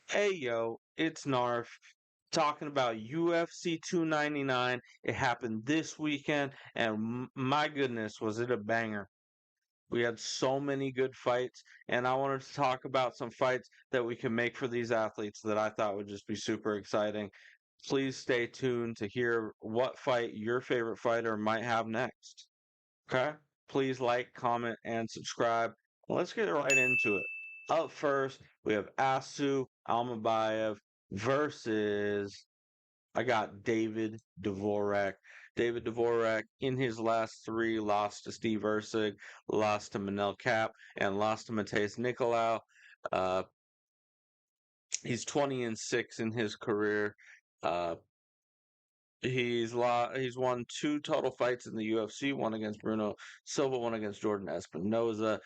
Hey yo, it's Narf talking about UFC 299. It happened this weekend, and my goodness, was it a banger! We had so many good fights, and I wanted to talk about some fights that we can make for these athletes that I thought would just be super exciting. Please stay tuned to hear what fight your favorite fighter might have next. Okay? Please like, comment, and subscribe. Let's get right into it. Up first, we have Asu Almabayev versus I got David Dvorak. David Dvorak in his last three lost to Steve Ursig, lost to Manel Cap, and lost to Mateus Nicolau. Uh, he's 20-6 in his career. Uh, he's won two total fights in the UFC, one against Bruno Silva, one against Jordan Espinoza.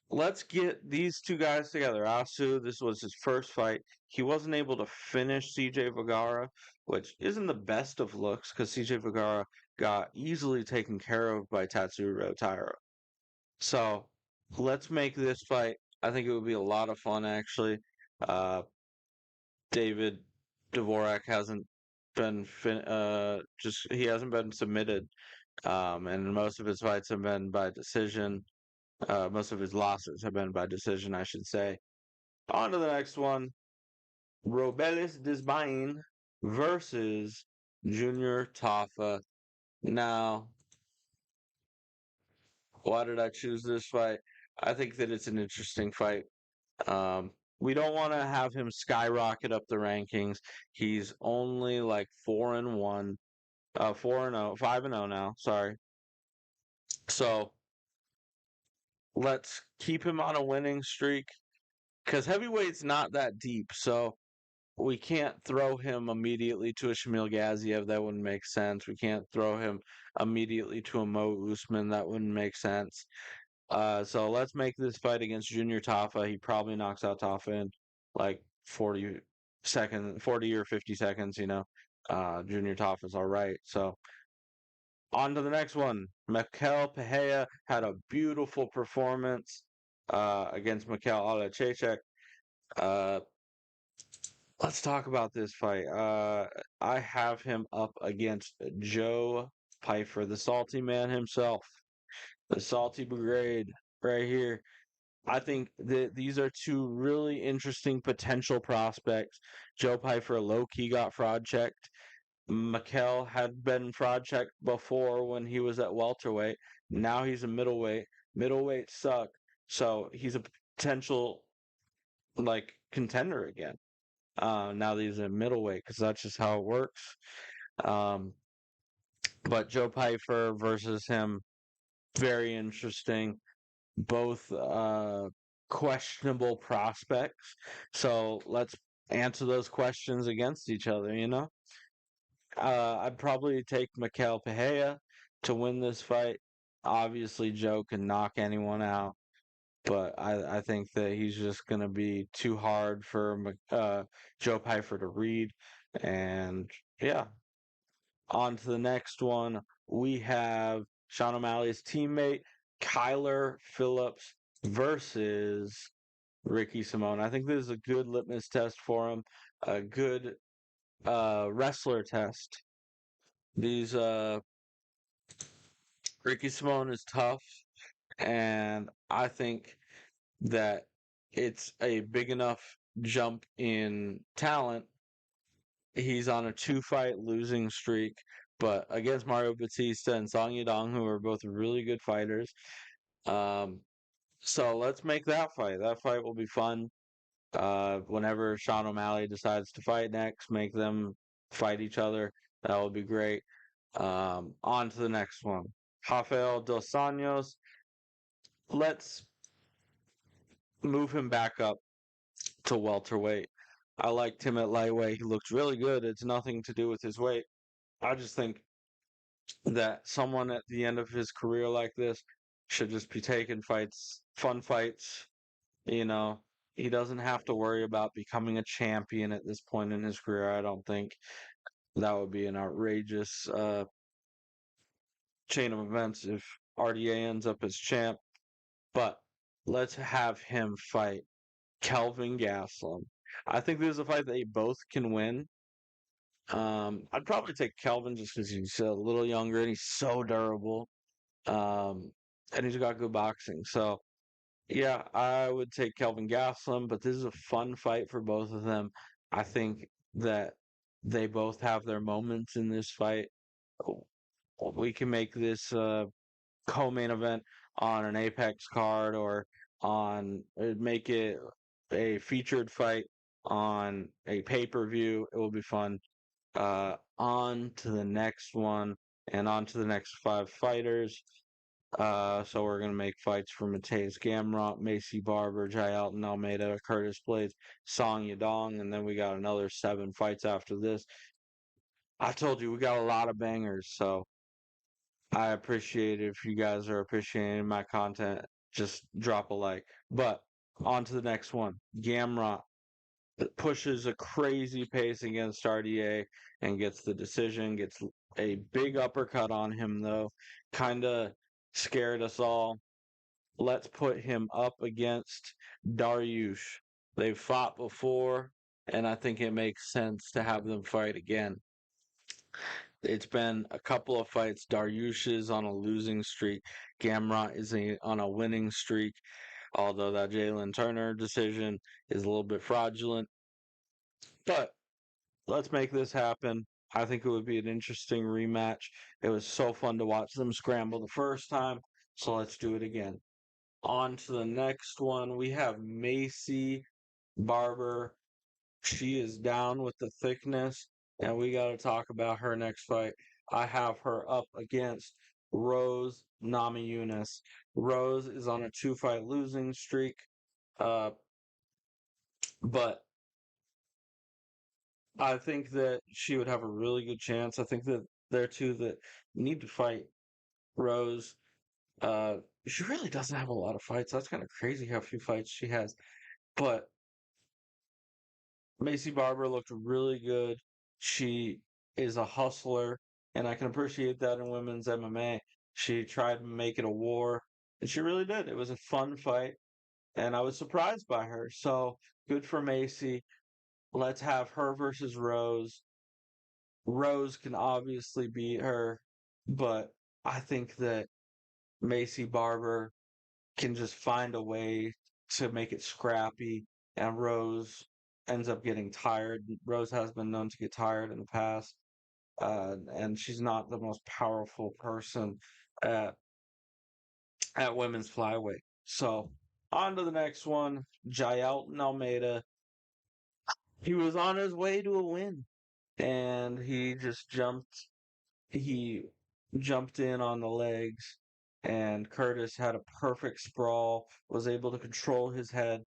Let's get these two guys together. Asu, this was his first fight. He wasn't able to finish CJ Vergara, which isn't the best of looks because CJ Vergara got easily taken care of by Tatsuro Taira. So let's make this fight. I think it would be a lot of fun, actually. Uh, David Dvorak hasn't been just he hasn't been submitted, and most of his fights have been by decision. Most of his losses have been by decision, I should say. On to the next one. Robelid Despaigne versus Junior Tafa. Now, why did I choose this fight? I think that it's an interesting fight. Um, we don't want to have him skyrocket up the rankings. He's only like 4-1, 4-0, 5-0 now. Sorry. So let's keep him on a winning streak because heavyweight's not that deep. So we can't throw him immediately to a Shamil Gaziev. That wouldn't make sense. We can't throw him immediately to a Mo Usman. That wouldn't make sense. So let's make this fight against Junior Tafa. He probably knocks out Tafa in like 40 or 50 seconds, you know. Junior Tafa's all right. So on to the next one. Michel Peraira had a beautiful performance against Mikel Alachechek. Uh, Let's talk about this fight. I have him up against Joe Pyfer, the salty man himself, the salty brigade right here. I think that these are two really interesting potential prospects. Joe Pyfer low key got fraud checked. Mikel had been fraud checked before when he was at welterweight. Now he's a middleweight. Middleweight suck, so he's a potential like contender again. Now that he's a middleweight, because that's just how it works. Um, but Joe Pyfer versus him, very interesting. Both questionable prospects. So let's answer those questions against each other, you know? I'd probably take Mikel Pejea to win this fight. Obviously, Joe can knock anyone out, but I think that he's just going to be too hard for Joe Pyfer to read. And yeah, on to the next one. We have Sean O'Malley's teammate, Kyler Phillips versus Ricky Simone. I think this is a good litmus test for him, a good wrestler test. These Ricky Simone is tough, and I think that it's a big enough jump in talent. He's on a two-fight losing streak, but against Mario Batista and Song Yadong, who are both really good fighters. Um, so let's make that fight. That fight will be fun. Whenever Sean O'Malley decides to fight next, make them fight each other. That will be great. On to the next one. Rafael Dos Anjos. Let's move him back up to welterweight. I liked him at lightweight. He looked really good. It's nothing to do with his weight. I just think that someone at the end of his career like this should just be taking fights, fun fights. You know, he doesn't have to worry about becoming a champion at this point in his career. I don't think that would be an outrageous chain of events if RDA ends up as champ. But let's have him fight Kelvin Gastelum. I think this is a fight they both can win. I'd probably take Kelvin just because he's a little younger and he's so durable. Um, and he's got good boxing. So yeah, I would take Kelvin Gastelum, but this is a fun fight for both of them. I think that they both have their moments in this fight. We can make this co-main event on an Apex card or on make it a featured fight on a pay-per-view. It will be fun. On to the next one and on to the next five fighters. So we're gonna make fights for Mateusz Gamrot, Maycee Barber, Jailton Almeida, Curtis Blaydes, Song Yadong, and then we got another 7 fights after this. I told you we got a lot of bangers, so I appreciate it if you guys are appreciating my content. Just drop a like. But on to the next one. Gamrot pushes a crazy pace against RDA and gets the decision, gets a big uppercut on him, though. Kind of scared us all. Let's put him up against Dariush. They've fought before, and I think it makes sense to have them fight again. It's been a couple of fights. Dariush is on a losing streak. Gamrot is on a winning streak, although that Jalen Turner decision is a little bit fraudulent. But let's make this happen. I think it would be an interesting rematch. It was so fun to watch them scramble the first time, so let's do it again. On to the next one. We have Maycee Barber. She is down with the thickness, and we got to talk about her next fight. I have her up against Rose Namajunas. Rose is on a 2-fight losing streak, uh, but I think that she would have a really good chance. I think that they're two that need to fight Rose. Uh, she really doesn't have a lot of fights. That's kind of crazy how few fights she has. But Maycee Barber looked really good. She is a hustler, and I can appreciate that in women's MMA. She tried to make it a war, and she really did. It was a fun fight, and I was surprised by her. So good for Maycee. Let's have her versus Rose. Rose can obviously beat her, but I think that Maycee Barber can just find a way to make it scrappy, and Rose ends up getting tired. Rose has been known to get tired in the past, and she's not the most powerful person at women's flyweight. So on to the next one, Jailton Almeida. He was on his way to a win, and he jumped in on the legs, and Curtis had a perfect sprawl, was able to control his head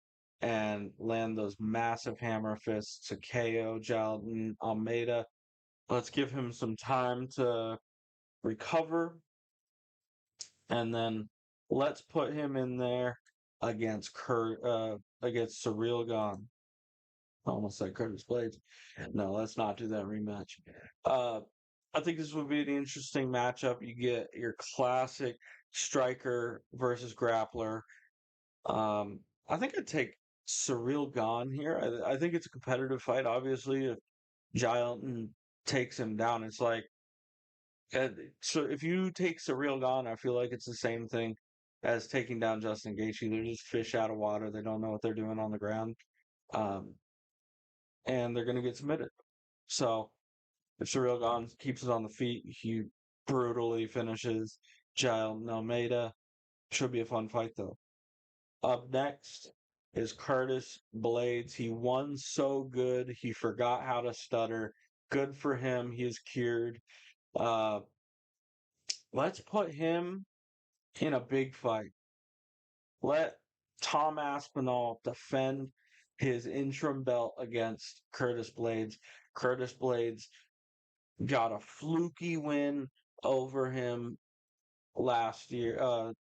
and land those massive hammer fists to KO Jailton Almeida. Let's give him some time to recover, and then let's put him in there against Surreal Gone. I almost said Curtis Blaydes. No, let's not do that rematch. Uh, I think this would be an interesting matchup. You get your classic striker versus grappler. I think I'd take Surreal Gone here. I think it's a competitive fight. Obviously, if Giant takes him down, it's like so. If you take Surreal Gone, I feel like it's the same thing as taking down Justin Gaethje. They're just fish out of water. They don't know what they're doing on the ground, um, and they're going to get submitted. So if Surreal Gone keeps it on the feet, he brutally finishes Jailton Almeida. Should be a fun fight, though. Up next is Curtis Blaydes. He won so good, he forgot how to stutter. Good for him. He is cured. Uh, let's put him in a big fight. Let Tom Aspinall defend his interim belt against Curtis Blaydes. Curtis Blaydes got a fluky win over him last year,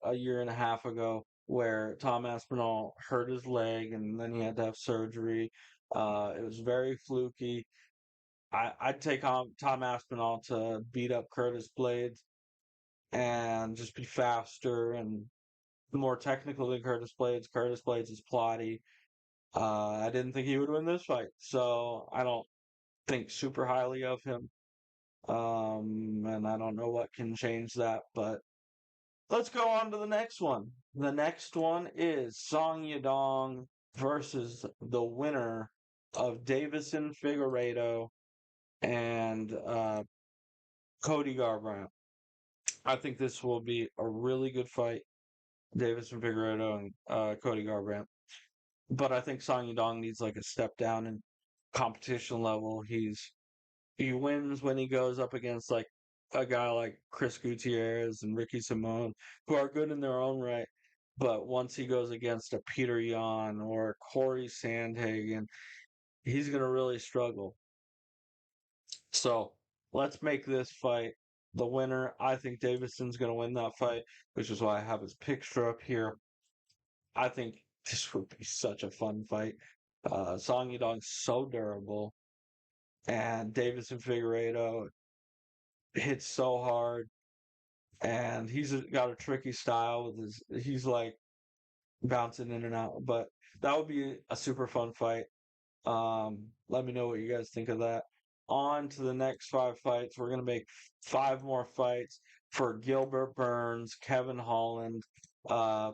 a year and a half ago, where Tom Aspinall hurt his leg and then he had to have surgery. It was very fluky. I'd take Tom Aspinall to beat up Curtis Blaydes and just be faster and more technical than Curtis Blaydes. Curtis Blaydes is plotty. I didn't think he would win this fight, so I don't think super highly of him. And I don't know what can change that, but let's go on to the next one. The next one is Song Yadong versus the winner of Davison Figueiredo and Cody Garbrandt. I think this will be a really good fight, Davison Figueiredo and Cody Garbrandt. But I think Song Yadong needs like a step down in competition level. He wins when he goes up against like a guy like Chris Gutierrez and Ricky Simone, who are good in their own right. But once he goes against a Peter Yan or Corey Sandhagen, he's gonna really struggle. So let's make this fight the winner. I think Davidson's gonna win that fight, which is why I have his picture up here. I think this would be such a fun fight. Song Yadong's so durable, and Davison Figueiredo hits so hard, and he's got a tricky style with he's like bouncing in and out. But that would be a super fun fight. Let me know what you guys think of that. On to the next five fights. We're gonna make five more fights for Gilbert Burns, Kevin Holland, uh,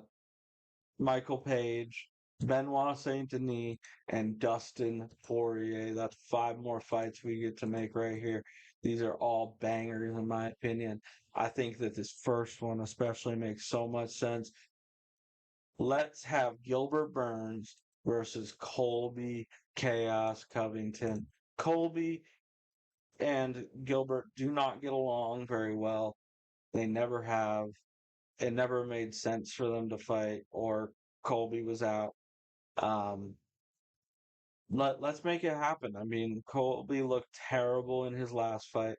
Michael Page, Benoit Saint Denis, and Dustin Poirier. That's five more fights we get to make right here. These are all bangers, in my opinion. I think that this first one especially makes so much sense. Let's have Gilbert Burns versus Colby Chaos Covington. Colby and Gilbert do not get along very well. They never have. It never made sense for them to fight, or Colby was out. Um, let's make it happen. I mean, Colby looked terrible in his last fight.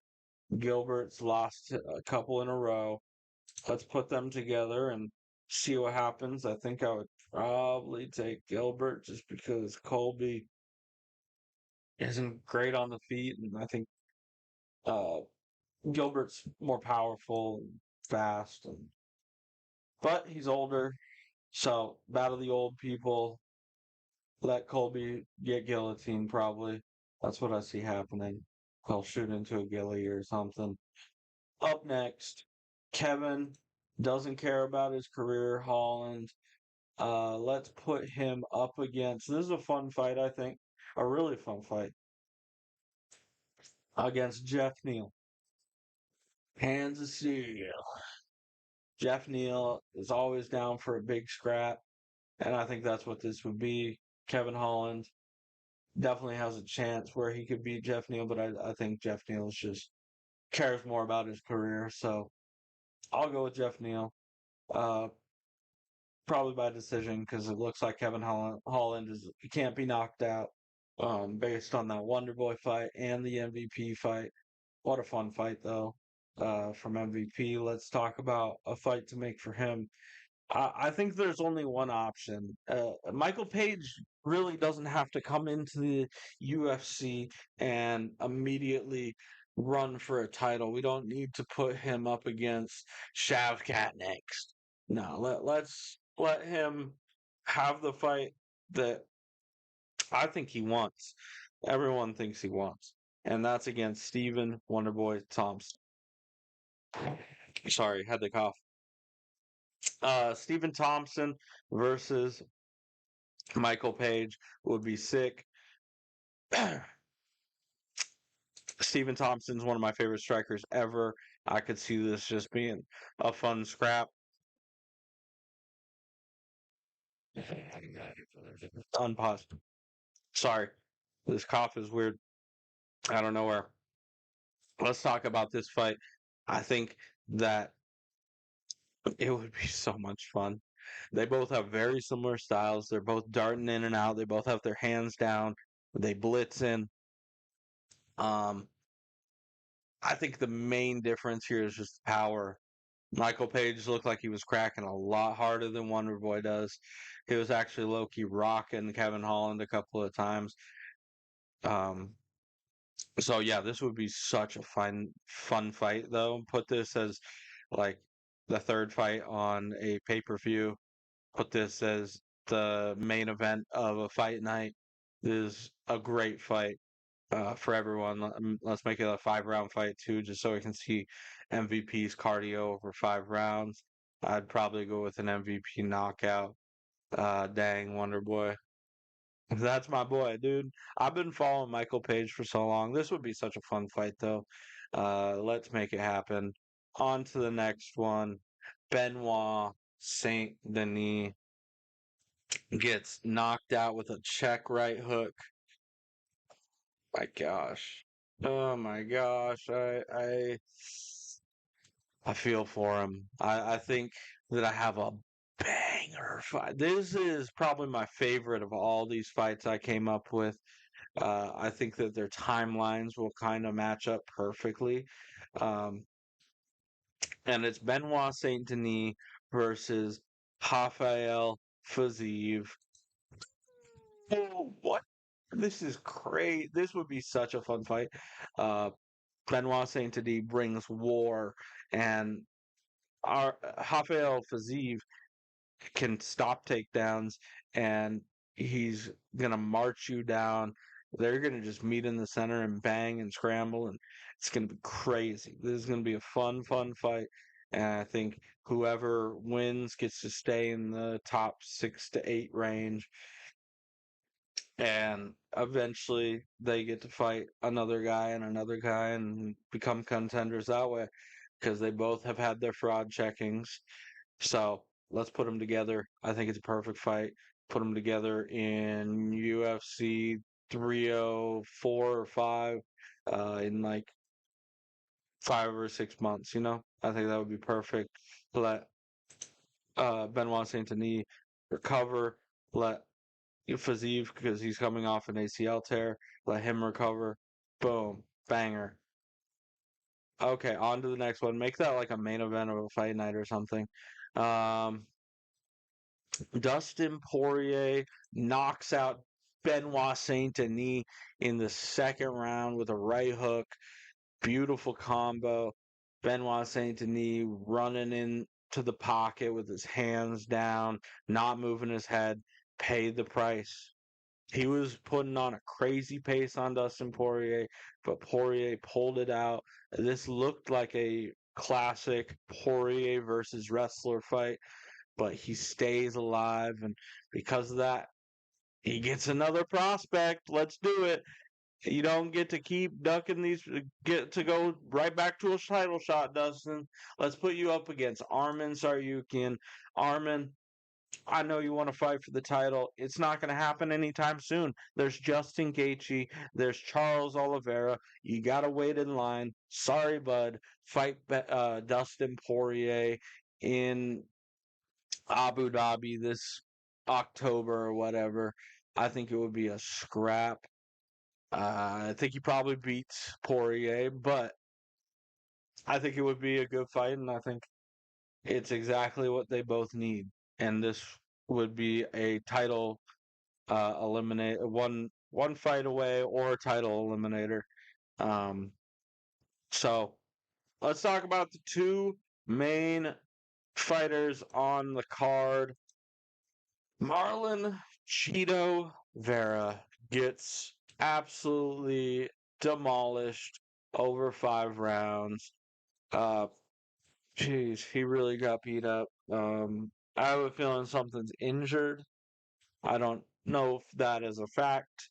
Gilbert's lost a couple in a row. Let's put them together and see what happens. I think I would probably take Gilbert just because Colby isn't great on the feet, and I think uh, Gilbert's more powerful and fast, but he's older. So battle the old people. Let Colby get guillotined, probably. That's what I see happening. He'll shoot into a ghillie or something. Up next, Kevin doesn't care about his career. Holland. Let's put him up against. This is a fun fight, I think. A really fun fight against Jeff Neal. Hands of steel. Jeff Neal is always down for a big scrap, and I think that's what this would be. Kevin Holland definitely has a chance where he could beat Jeff Neal, but I think Jeff Neal just cares more about his career. So I'll go with Jeff Neal. Uh, Probably by decision because it looks like Kevin Holland is he can't be knocked out. Based on that Wonder Boy fight and the MVP fight. What a fun fight though. From MVP, let's talk about a fight to make for him. I think there's only one option. Michael Page really doesn't have to come into the UFC and immediately run for a title. We don't need to put him up against Shavkat next. No, let's let him have the fight that I think he wants. Everyone thinks he wants. And that's against Stephen Wonderboy Thompson. Sorry, had to cough. Stephen Thompson versus Michael Page would be sick. Stephen Thompson's one of my favorite strikers ever. I could see this just being a fun scrap. Unpause. Sorry. This cough is weird. I don't know where. Let's talk about this fight. I think that it would be so much fun. They both have very similar styles. They're both darting in and out. They both have their hands down. They blitz in. Um, I think the main difference here is just power. Michael Page looked like he was cracking a lot harder than Wonderboy does. He was actually low key rocking Kevin Holland a couple of times. Um, so yeah, this would be such a fun fight though. Put this as like the third fight on a pay per view. Put this as the main event of a fight night. This is a great fight for everyone. Let's make it a 5 round fight too, just so we can see MVP's cardio over 5 rounds. I'd probably go with an MVP knockout. Dang, Wonder Boy. That's my boy, dude. I've been following Michael Page for so long. This would be such a fun fight, though. Let's make it happen. On to the next one. Benoit Saint Denis gets knocked out with a check right hook. My gosh. Oh my gosh. I feel for him. I think that I have a banger fight. This is probably my favorite of all these fights I came up with. I think that their timelines will kind of match up perfectly. Um, and it's Benoit Saint Denis versus Rafael Fiziev. Oh, what? This is great. This would be such a fun fight. Uh, Benoit Saint Denis brings war, and our Rafael Fiziev can stop takedowns, and he's gonna march you down. They're gonna just meet in the center and bang and scramble, and it's gonna be crazy. This is gonna be a fun, fun fight, and I think whoever wins gets to stay in the top 6 to 8 range, and eventually they get to fight another guy and become contenders that way because they both have had their fraud checkings. So let's put them together. I think it's a perfect fight. Put them together in UFC 304 or 5 in like 5 or 6 months, you know? I think that would be perfect. Let Benoit Saint Denis recover. Let Fiziev, because he's coming off an ACL tear, let him recover. Boom. Banger. Okay, on to the next one. Make that like a main event of a fight night or something. Um, Dustin Poirier knocks out Benoit Saint Denis in the second round with a right hook. Beautiful combo. Benoit Saint Denis running into the pocket with his hands down, not moving his head, paid the price. He was putting on a crazy pace on Dustin Poirier, but Poirier pulled it out. This looked like a classic Poirier versus wrestler fight, but he stays alive, and because of that, he gets another prospect. Let's do it. You don't get to keep ducking these. Get to go right back to a title shot, Dustin. Let's put you up against Arman Saryukian. Arman, I know you want to fight for the title. It's not going to happen anytime soon. There's Justin Gaethje. There's Charles Oliveira. You got to wait in line. Sorry, bud. Fight Dustin Poirier in Abu Dhabi this October or whatever. I think it would be a scrap. I think he probably beats Poirier, but I think it would be a good fight, and I think it's exactly what they both need. And this would be a title eliminate one fight away or a title eliminator. Um, so let's talk about the two main fighters on the card. Marlon Chito Vera gets absolutely demolished over 5 rounds. Uh, Jeez, he really got beat up. I have a feeling something's injured. I don't know if that is a fact,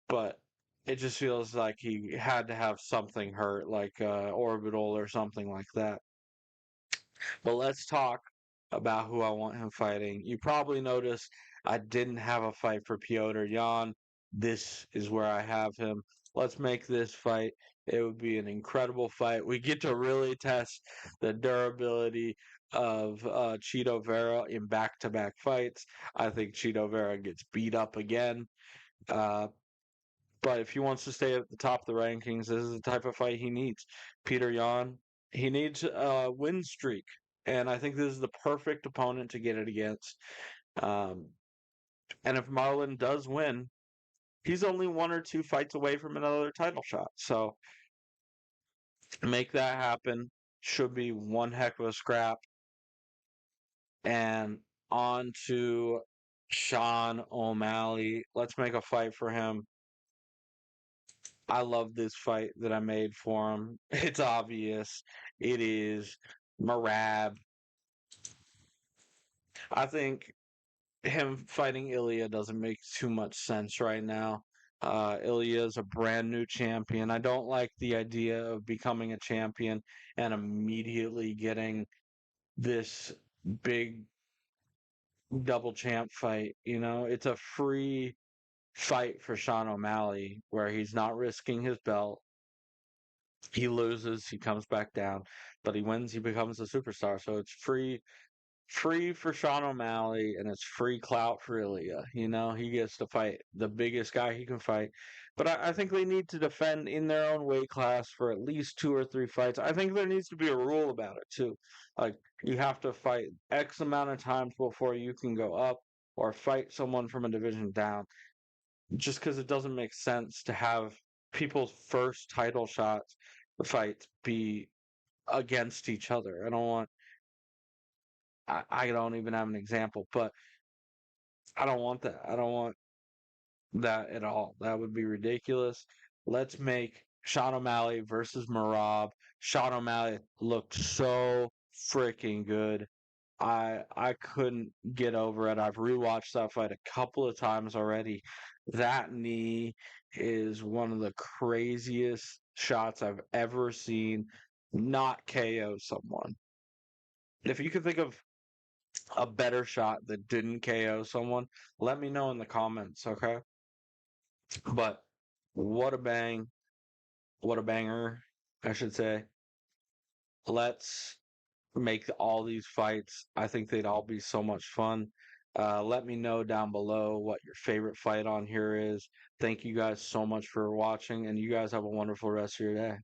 but it just feels like he had to have something hurt, like orbital or something like that. But let's talk about who I want him fighting. You probably noticed I didn't have a fight for Piotr Jan. This is where I have him. Let's make this fight. It would be an incredible fight. We get to really test the durability of Chito Vera in back-to-back fights. I think Chito Vera gets beat up again. Uh, but if he wants to stay at the top of the rankings, this is the type of fight he needs. Peter Yan, he needs a win streak, and I think this is the perfect opponent to get it against. Um, and if Marlon does win, he's only 1 or 2 fights away from another title shot. So make that happen. Should be one heck of a scrap. And on to Sean O'Malley. Let's make a fight for him. I love this fight that I made for him. It's obvious. It is Marab. I think him fighting Ilya doesn't make too much sense right now. Ilya is a brand new champion. I don't like the idea of becoming a champion and immediately getting this big double champ fight. You know, it's a free fight for Sean O'Malley where he's not risking his belt. He loses, he comes back down, but he wins, he becomes a superstar. So it's free for Sean O'Malley and it's free clout for Ilya. You know, he gets to fight the biggest guy he can fight. But I think they need to defend in their own weight class for at least 2 or 3 fights. I think there needs to be a rule about it too. Like you have to fight X amount of times before you can go up or fight someone from a division down. Just because it doesn't make sense to have people's first title shots fights be against each other. I don't even have an example, but I don't want that. I don't want that at all. That would be ridiculous. Let's make Sean O'Malley versus Marab. Sean O'Malley looked so freaking good. I couldn't get over it. I've rewatched that fight a couple of times already. That knee is one of the craziest shots I've ever seen not KO someone. If you could think of a better shot that didn't KO someone, let me know in the comments, okay? But what a bang. What a banger, I should say. Let's make all these fights. I think they'd all be so much fun. Let me know down below what your favorite fight on here is. Thank you guys so much for watching, and you guys have a wonderful rest of your day.